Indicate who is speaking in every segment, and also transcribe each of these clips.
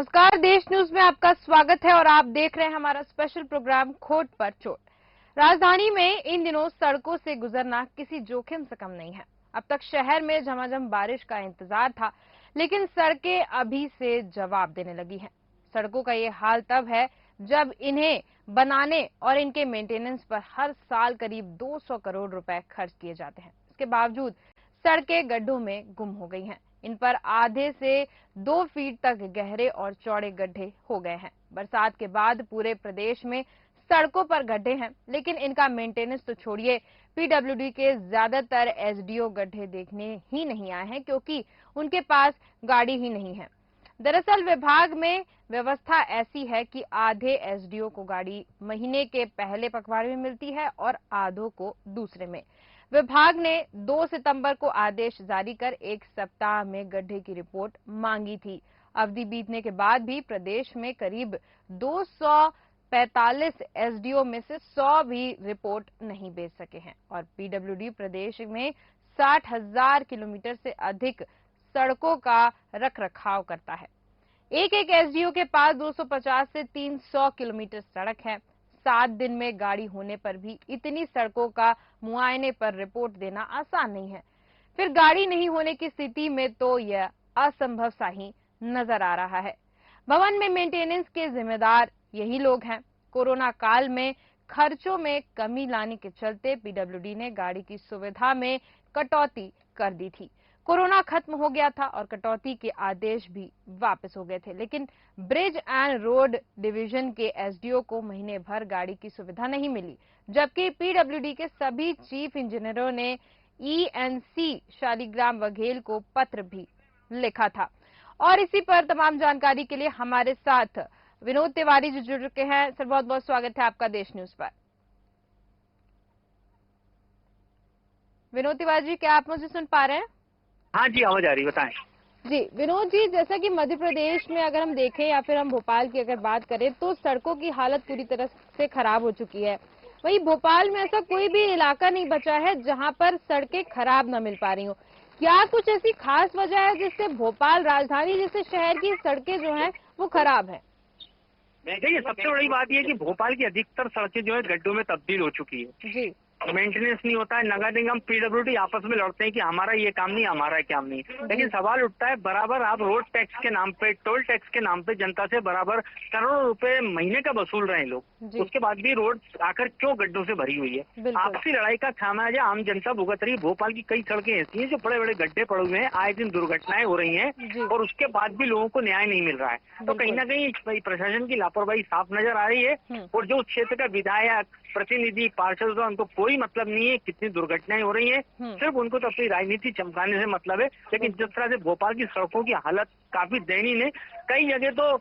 Speaker 1: नमस्कार, देश न्यूज में आपका स्वागत है और आप देख रहे हैं हमारा स्पेशल प्रोग्राम खोट पर चोट। राजधानी में इन दिनों सड़कों से गुजरना किसी जोखिम से कम नहीं है। अब तक शहर में झमाझम बारिश का इंतजार था, लेकिन सड़कें अभी से जवाब देने लगी हैं। सड़कों का ये हाल तब है जब इन्हें बनाने और इनके मेंटेनेंस पर हर साल करीब 200 करोड़ रुपए खर्च किए जाते हैं। इसके बावजूद सड़कें गड्ढों में गुम हो गई हैं। इन पर आधे से 2 फीट तक गहरे और चौड़े गड्ढे हो गए हैं। बरसात के बाद पूरे प्रदेश में सड़कों पर गड्ढे हैं, लेकिन इनका मेंटेनेंस तो छोड़िए, पीडब्ल्यूडी के ज्यादातर एसडीओ गड्ढे देखने ही नहीं आए हैं, क्योंकि उनके पास गाड़ी ही नहीं है। दरअसल विभाग में व्यवस्था ऐसी है कि आधे एसडीओ को गाड़ी महीने के पहले पखवाड़े में मिलती है और आधों को दूसरे में। विभाग ने 2 सितंबर को आदेश जारी कर 1 सप्ताह में गड्ढे की रिपोर्ट मांगी थी। अवधि बीतने के बाद भी प्रदेश में करीब 245 एसडीओ में से 100 भी रिपोर्ट नहीं भेज सके हैं और पीडब्ल्यूडी प्रदेश में 60,000 किलोमीटर से अधिक सड़कों का रखरखाव करता है। एक एसडीओ के पास 250 से 300 किलोमीटर सड़क है। 7 दिन में गाड़ी होने पर भी इतनी सड़कों का मुआयने पर रिपोर्ट देना आसान नहीं है। फिर गाड़ी नहीं होने की स्थिति में तो यह असंभव सा ही नजर आ रहा है। भवन में मेंटेनेंस के जिम्मेदार यही लोग हैं। कोरोना काल में खर्चों में कमी लाने के चलते पीडब्ल्यूडी ने गाड़ी की सुविधा में कटौती कर दी थी। कोरोना खत्म हो गया था और कटौती के आदेश भी वापस हो गए थे, लेकिन ब्रिज एंड रोड डिवीजन के एसडीओ को महीने भर गाड़ी की सुविधा नहीं मिली, जबकि पीडब्ल्यूडी के सभी चीफ इंजीनियरों ने ईएनसी शालिग्राम वघेल को पत्र भी लिखा था। और इसी पर तमाम जानकारी के लिए हमारे साथ विनोद तिवारी जी जुड़ चुके हैं। सर, बहुत बहुत स्वागत है आपका देश न्यूज पर। विनोद तिवारी जी, क्या आप मुझे सुन पा रहे हैं?
Speaker 2: हाँ जी, आवाज आ रही, बताएं।
Speaker 1: जी विनोद जी, जैसा कि मध्य प्रदेश में अगर हम देखें या फिर हम भोपाल की अगर बात करें तो सड़कों की हालत पूरी तरह से खराब हो चुकी है। वहीं भोपाल में ऐसा कोई भी इलाका नहीं बचा है जहां पर सड़कें खराब न मिल पा रही हो। क्या कुछ ऐसी खास वजह है जिससे भोपाल राजधानी जैसे शहर की सड़कें जो हैं वो खराब है?
Speaker 2: देखिए, सबसे बड़ी बात यह कि भोपाल की अधिकतर सड़कें जो है गड्ढों में तब्दील हो चुकी है
Speaker 1: जी।
Speaker 2: मेंटेनेंस नहीं होता है। नगर निगम पीडब्ल्यूडी आपस में लड़ते हैं कि हमारा ये काम नहीं, हमारा काम नहीं। लेकिन सवाल उठता है, बराबर आप रोड टैक्स के नाम पे, टोल टैक्स के नाम पे जनता से बराबर करोड़ों रुपए महीने का वसूल रहे हैं लोग, उसके बाद भी रोड आकर क्यों गड्ढों से भरी हुई है? आपसी लड़ाई का खामियाजा आम जनता भुगत रही है। भोपाल की कई सड़कें ऐसी हैं जो बड़े बड़े गड्ढे पड़े हुए हैं, आए दिन दुर्घटनाएं हो रही हैं और उसके बाद भी लोगों को न्याय नहीं मिल रहा है। तो कहीं ना कहीं प्रशासन की लापरवाही साफ नजर आ रही है और जो क्षेत्र का विधायक, प्रतिनिधि, पार्षद होता है, उनको कोई मतलब नहीं है कितनी दुर्घटनाएं हो रही हैं। सिर्फ उनको तो अपनी राजनीति चमकाने से मतलब है। लेकिन जिस तरह से भोपाल की सड़कों की हालत काफी दयनीय है, कई जगह तो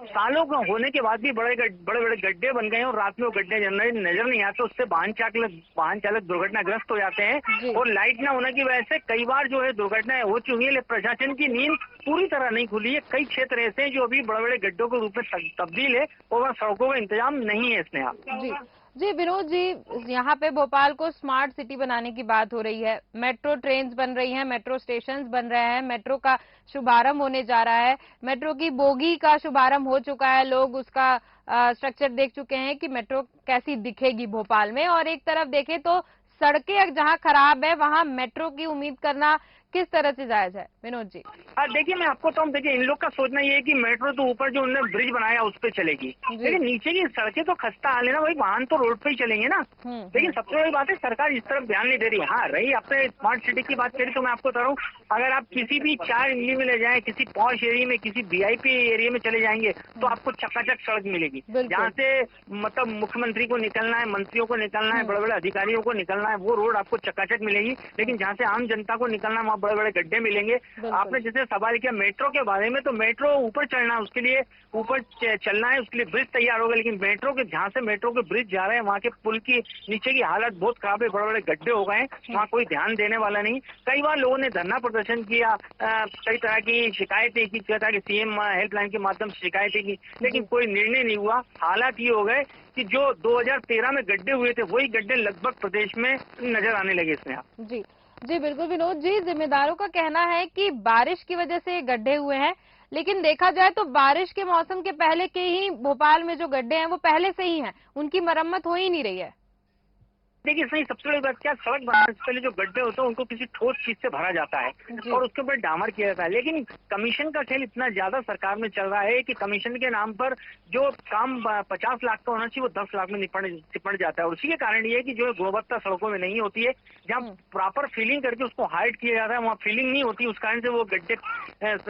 Speaker 2: सालों का होने के बाद भी बड़े बड़े गड्ढे बन गए हैं और रात में वो गड्ढे नजर नहीं आते, उससे वाहन चालक दुर्घटनाग्रस्त हो जाते हैं। और लाइट न होने की वजह से कई बार जो है दुर्घटनाएं हो चुकी है, लेकिन प्रशासन की नींद पूरी तरह नहीं खुली है। कई क्षेत्र ऐसे हैं जो अभी बड़े बड़े गड्ढों के रूप में तब्दील है और वहाँ सड़कों का इंतजाम नहीं है इसमें। आप
Speaker 1: जी विनोद जी, यहाँ पे भोपाल को स्मार्ट सिटी बनाने की बात हो रही है। मेट्रो ट्रेन्स बन रही हैं, मेट्रो स्टेशंस बन रहे हैं, मेट्रो का शुभारंभ होने जा रहा है, मेट्रो की बोगी का शुभारंभ हो चुका है, लोग उसका स्ट्रक्चर देख चुके हैं कि मेट्रो कैसी दिखेगी भोपाल में। और एक तरफ देखें तो सड़कें जहाँ खराब है वहाँ मेट्रो की उम्मीद करना किस तरह से जायज है? विनोद जी,
Speaker 2: देखिए, मैं आपको तो देखिए, इन लोग का सोचना ये है कि मेट्रो तो ऊपर जो उन्होंने ब्रिज बनाया उस पर चलेगी, लेकिन नीचे की सड़कें तो खस्ता हाल है ना, वही वाहन तो रोड पे ही चलेंगे ना। लेकिन सबसे बड़ी बात है, सरकार इस तरफ ध्यान नहीं दे रही। हाँ, रही आपने स्मार्ट सिटी की बात करी तो मैं आपको बता रहा हूँ, अगर आप किसी भी 4 इमली में ले जाए, किसी पॉश एरिया में, किसी वीआईपी एरिया में चले जाएंगे तो आपको चकाचक सड़क मिलेगी। जहाँ से मतलब मुख्यमंत्री को निकलना है, मंत्रियों को निकलना है, बड़े बड़े अधिकारियों को निकलना है, वो रोड आपको चकाचक मिलेगी। लेकिन जहाँ से आम जनता को निकलना है वहाँ बड़े बड़े गड्ढे मिलेंगे। आपने जैसे सवाल किया मेट्रो के बारे में, तो मेट्रो ऊपर चढ़ना है, उसके लिए ऊपर चलना है, उसके लिए ब्रिज तैयार होगा। लेकिन मेट्रो के जहाँ से मेट्रो के ब्रिज जा रहे हैं वहाँ के पुल की नीचे की हालत बहुत खराब है, बड़े बड़े गड्ढे हो गए हैं, वहाँ कोई ध्यान देने वाला नहीं। कई बार लोगों ने धरना प्रदर्शन किया, कई तरह की शिकायतें की, कई तरह की सीएम हेल्पलाइन के माध्यम से शिकायतें की, लेकिन कोई निर्णय नहीं हुआ। हालात ये हो गए कि जो 2013 में गड्ढे हुए थे वही गड्ढे लगभग प्रदेश में नजर आने लगे इसमें।
Speaker 1: जी बिल्कुल विनोद जी, जिम्मेदारों का कहना है कि बारिश की वजह से गड्ढे हुए हैं। लेकिन देखा जाए तो बारिश के मौसम के पहले के ही भोपाल में जो गड्ढे हैं वो पहले से ही हैं, उनकी मरम्मत हो ही नहीं रही है।
Speaker 2: देखिए सही, सबसे बड़ी बात क्या, सड़क बनाने से पहले जो गड्ढे होते हैं उनको किसी ठोस चीज से भरा जाता है और उसके ऊपर डामर किया जाता है। लेकिन कमीशन का खेल इतना ज्यादा सरकार में चल रहा है कि कमीशन के नाम पर जो काम 50 लाख का होना चाहिए वो 10 लाख में निपट जाता है। और उसी के कारण ये है कि जो गुणवत्ता सड़कों में नहीं होती है, जहाँ प्रॉपर फिलिंग करके उसको हाइड किया जाता है वहाँ फिलिंग नहीं होती, उस कारण से वो गड्ढे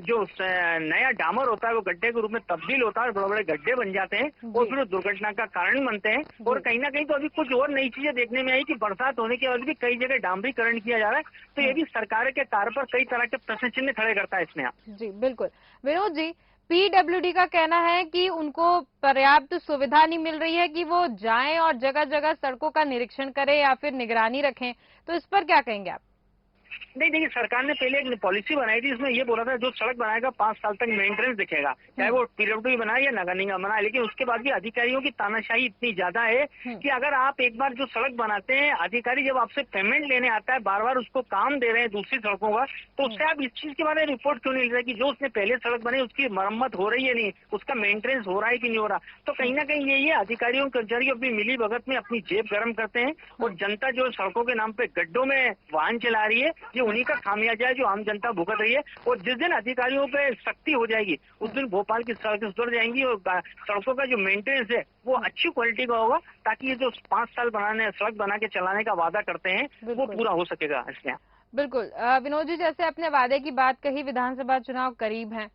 Speaker 2: जो नया डामर होता है वो गड्ढे के रूप में तब्दील होता है, बड़े बड़े गड्ढे बन जाते हैं और फिर दुर्घटना का कारण बनते हैं। और कहीं ना कहीं तो अभी कुछ और नई चीजें देखने में आई कि बरसात होने के बाद भी कई जगह डामरीकरण किया जा रहा है, तो ये भी सरकार के कार्य पर कई तरह के प्रश्न चिन्ह खड़े करता है इसमें।
Speaker 1: जी बिल्कुल। विनोद जी, पीडब्ल्यूडी का कहना है कि उनको पर्याप्त सुविधा नहीं मिल रही है कि वो जाएं और जगह जगह सड़कों का निरीक्षण करें या फिर निगरानी रखें, तो इस पर क्या कहेंगे आप?
Speaker 2: नहीं देखिए, सरकार ने पहले एक पॉलिसी बनाई थी, इसमें ये बोला था जो सड़क बनाएगा 5 साल तक मेंटेनेंस दिखेगा, चाहे वो पीडब्ल्यूडी बनाए या नगर निगम बनाए। लेकिन उसके बाद भी अधिकारियों की तानाशाही इतनी ज्यादा है कि अगर आप एक बार जो सड़क बनाते हैं, अधिकारी जब आपसे पेमेंट लेने आता है, बार बार उसको काम दे रहे हैं दूसरी सड़कों का, तो उससे आप इस चीज के बारे में रिपोर्ट क्यों नहीं ले रहे कि जो उसने पहले सड़क बनाई उसकी मरम्मत हो रही है नहीं, उसका मेंटेनेंस हो रहा है कि नहीं हो रहा। तो कहीं ना कहीं ये अधिकारियों कर्मचारी अपनी मिली भगत में अपनी जेब गर्म करते हैं और जनता जो सड़कों के नाम पे गड्ढों में वाहन चला रही है, ये उन्हीं का खामियाजा है जो आम जनता भुगत रही है। और जिस दिन अधिकारियों पे सख्ती हो जाएगी उस दिन भोपाल की सड़कें सुधर जाएंगी और सड़कों का जो मेंटेनेंस है वो अच्छी क्वालिटी का होगा, ताकि ये जो 5 साल सड़क बना के चलाने का वादा करते हैं वो पूरा हो सकेगा इसमें।
Speaker 1: बिल्कुल। विनोद जी, जैसे अपने वादे की बात कही, विधानसभा चुनाव करीब हैं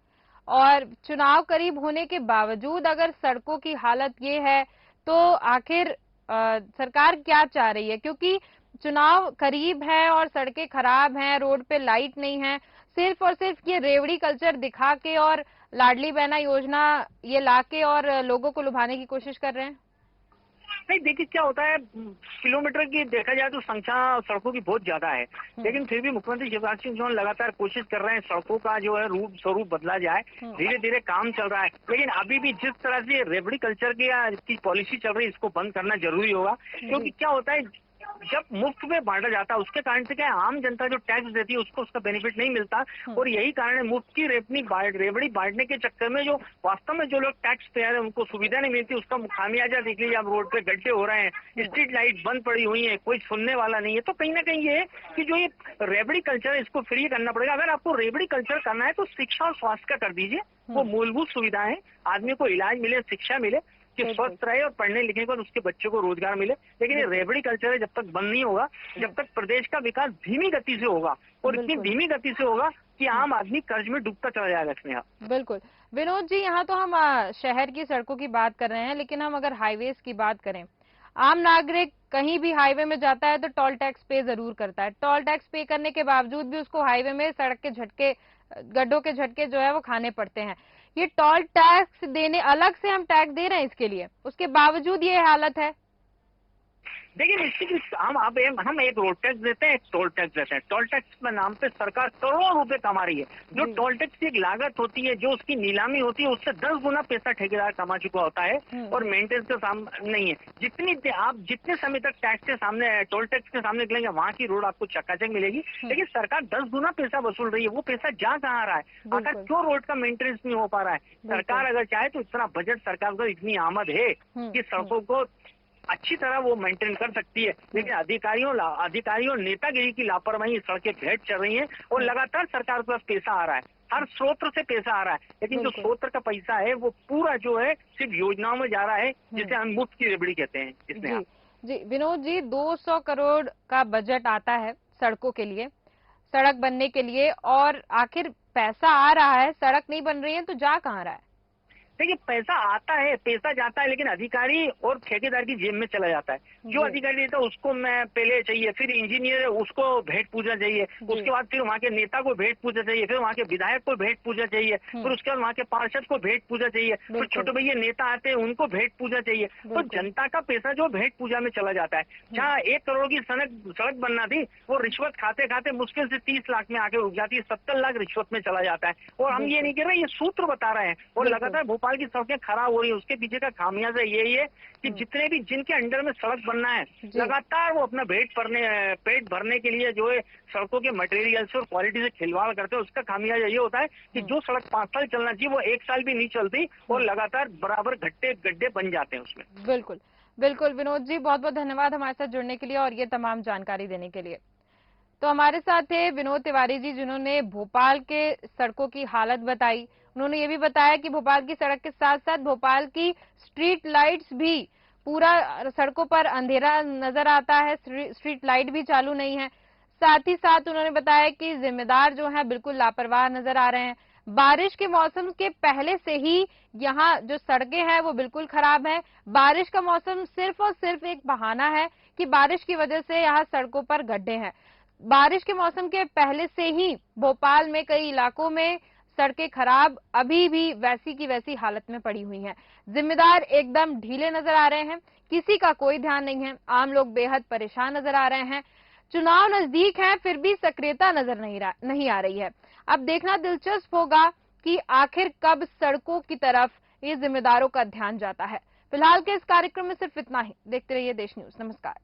Speaker 1: और चुनाव करीब होने के बावजूद अगर सड़कों की हालत ये है तो आखिर सरकार क्या चाह रही है? क्योंकि चुनाव करीब है और सड़कें खराब हैं, रोड पे लाइट नहीं है, सिर्फ और सिर्फ ये रेवड़ी कल्चर दिखा के और लाडली बहना योजना ये लाके और लोगों को लुभाने की कोशिश कर रहे हैं।
Speaker 2: नहीं देखिए, क्या होता है, किलोमीटर की देखा जाए तो संख्या सड़कों की बहुत ज्यादा है, लेकिन फिर भी मुख्यमंत्री शिवराज सिंह चौहान लगातार कोशिश कर रहे हैं सड़कों का जो है रूप स्वरूप बदला जाए। धीरे धीरे काम चल रहा है, लेकिन अभी भी जिस तरह से रेवड़ी कल्चर की पॉलिसी चल रही है इसको बंद करना जरूरी होगा। क्योंकि क्या होता है, जब मुफ्त में बांटा जाता है उसके कारण से क्या है, आम जनता जो टैक्स देती है उसको उसका बेनिफिट नहीं मिलता। और यही कारण है मुफ्त की रेवड़ी बांटने के चक्कर में जो वास्तव में जो लोग टैक्स पेयर है उनको सुविधा नहीं मिलती, उसका खामियाजा देख लीजिए आप, रोड पे गड्ढे हो रहे हैं, स्ट्रीट लाइट बंद पड़ी हुई है, कोई सुनने वाला नहीं है। तो कहीं ना कहीं ये है कि जो ये रेवड़ी कल्चर है इसको फ्री करना पड़ेगा। अगर आपको रेवड़ी कल्चर करना है तो शिक्षा और स्वास्थ्य का कर दीजिए, वो मूलभूत सुविधाएं, आदमी को इलाज मिले, शिक्षा मिले कि स्वस्थ रहे और पढ़ने लिखने के बाद उसके बच्चे को रोजगार मिले। लेकिन ये रेवड़ी कल्चर है जब तक बंद नहीं होगा, जब तक प्रदेश का विकास धीमी गति से होगा, और इतनी धीमी गति से होगा कि आम आदमी कर्ज में डूबता चला जाएगा इसमें।
Speaker 1: बिल्कुल। विनोद जी, यहाँ तो हम शहर की सड़कों की बात कर रहे हैं, लेकिन हम अगर हाईवेज की बात करें, आम नागरिक कहीं भी हाईवे में जाता है तो टोल टैक्स पे जरूर करता है। टोल टैक्स पे करने के बावजूद भी उसको हाईवे में सड़क के झटके, गड्ढों के झटके जो है वो खाने पड़ते हैं। ये टोल टैक्स देने, अलग से हम टैक्स दे रहे हैं इसके लिए, उसके बावजूद ये हालत है।
Speaker 2: देखिए निश्चित हम एक रोड टैक्स देते हैं, एक टोल टैक्स देते हैं। टोल टैक्स के नाम पे सरकार करोड़ों रुपए कमा रही है। जो टोल टैक्स की एक लागत होती है, जो उसकी नीलामी होती है, उससे 10 गुना पैसा ठेकेदार कमा चुका होता है और मेंटेनेंस का काम नहीं है। जितने समय तक टैक्स के सामने, टोल टैक्स के सामने निकलेंगे वहां की रोड आपको चकाचक मिलेगी। लेकिन सरकार 10 गुना पैसा वसूल रही है, वो पैसा जा कहाँ आ रहा है? आखिर क्यों रोड का मेंटेनेंस नहीं हो पा रहा है? सरकार अगर चाहे तो इतना बजट सरकार को इतनी आमद है कि सड़कों को अच्छी तरह वो मेंटेन कर सकती है। लेकिन अधिकारियों नेतागिरी की लापरवाही, सड़कें भेंट चल रही हैं और लगातार सरकार के पास पैसा आ रहा है, हर स्रोत से पैसा आ रहा है, लेकिन जो स्रोत का पैसा है वो पूरा जो है सिर्फ योजनाओं में जा रहा है, जिसे हम मुफ्त की रेवड़ी कहते हैं इसमें।
Speaker 1: जी विनोद जी, 200 करोड़ का बजट आता है सड़कों के लिए, सड़क बनने के लिए, और आखिर पैसा आ रहा है, सड़क नहीं बन रही है, तो जा कहाँ रहा है?
Speaker 2: देखिए पैसा आता है, पैसा जाता है, लेकिन अधिकारी और ठेकेदार की जेब में चला जाता है। जो अधिकारी देता है उसको मैं पहले चाहिए, फिर इंजीनियर है उसको भेंट पूजा चाहिए, उसके बाद फिर वहाँ के नेता को भेंट पूजा चाहिए, फिर वहाँ के विधायक को भेंट पूजा चाहिए, फिर उसके बाद वहाँ के पार्षद को भेंट पूजा चाहिए, फिर छोटे भैया नेता आते हैं उनको भेंट पूजा चाहिए। तो जनता का पैसा जो भेंट पूजा में चला जाता है। जहाँ 1 करोड़ की सड़क बनना थी, वो रिश्वत खाते खाते मुश्किल से 30 लाख में आके रुक जाती है, 70 लाख रिश्वत में चला जाता है। और हम ये नहीं कह रहे, ये सूत्र बता रहे हैं और लगातार भोपाल की सड़कें खराब हो रही है उसके पीछे का खामियाजा यही है कि जितने भी जिनके अंडर में सड़क बनना है लगातार वो अपना पेट भरने के लिए जो है सड़कों के मटेरियल से और क्वालिटी से खिलवाड़ करते हैं। उसका खामियाजा ये होता है कि जो सड़क 5 साल चलना चाहिए वो 1 साल भी नहीं चलती और लगातार बराबर गड्ढे बन जाते हैं उसमें।
Speaker 1: बिल्कुल बिल्कुल विनोद जी, बहुत बहुत धन्यवाद हमारे साथ जुड़ने के लिए और ये तमाम जानकारी देने के लिए। तो हमारे साथ थे विनोद तिवारी जी, जिन्होंने भोपाल के सड़कों की हालत बताई। उन्होंने ये भी बताया कि भोपाल की सड़क के साथ साथ भोपाल की स्ट्रीट लाइट्स भी, पूरा सड़कों पर अंधेरा नजर आता है, स्ट्रीट लाइट भी चालू नहीं है। साथ ही साथ उन्होंने बताया कि जिम्मेदार जो है बिल्कुल लापरवाह नजर आ रहे हैं। बारिश के मौसम के पहले से ही यहाँ जो सड़कें हैं वो बिल्कुल खराब हैं। बारिश का मौसम सिर्फ और सिर्फ एक बहाना है कि बारिश की वजह से यहाँ सड़कों पर गड्ढे हैं। बारिश के मौसम के पहले से ही भोपाल में कई इलाकों में सड़कें खराब अभी भी वैसी की वैसी हालत में पड़ी हुई हैं। जिम्मेदार एकदम ढीले नजर आ रहे हैं, किसी का कोई ध्यान नहीं है। आम लोग बेहद परेशान नजर आ रहे हैं। चुनाव नजदीक है फिर भी सक्रियता नजर नहीं आ रही है। अब देखना दिलचस्प होगा कि आखिर कब सड़कों की तरफ ये जिम्मेदारों का ध्यान जाता है। फिलहाल के इस कार्यक्रम में सिर्फ इतना ही। देखते रहिए देश न्यूज। नमस्कार।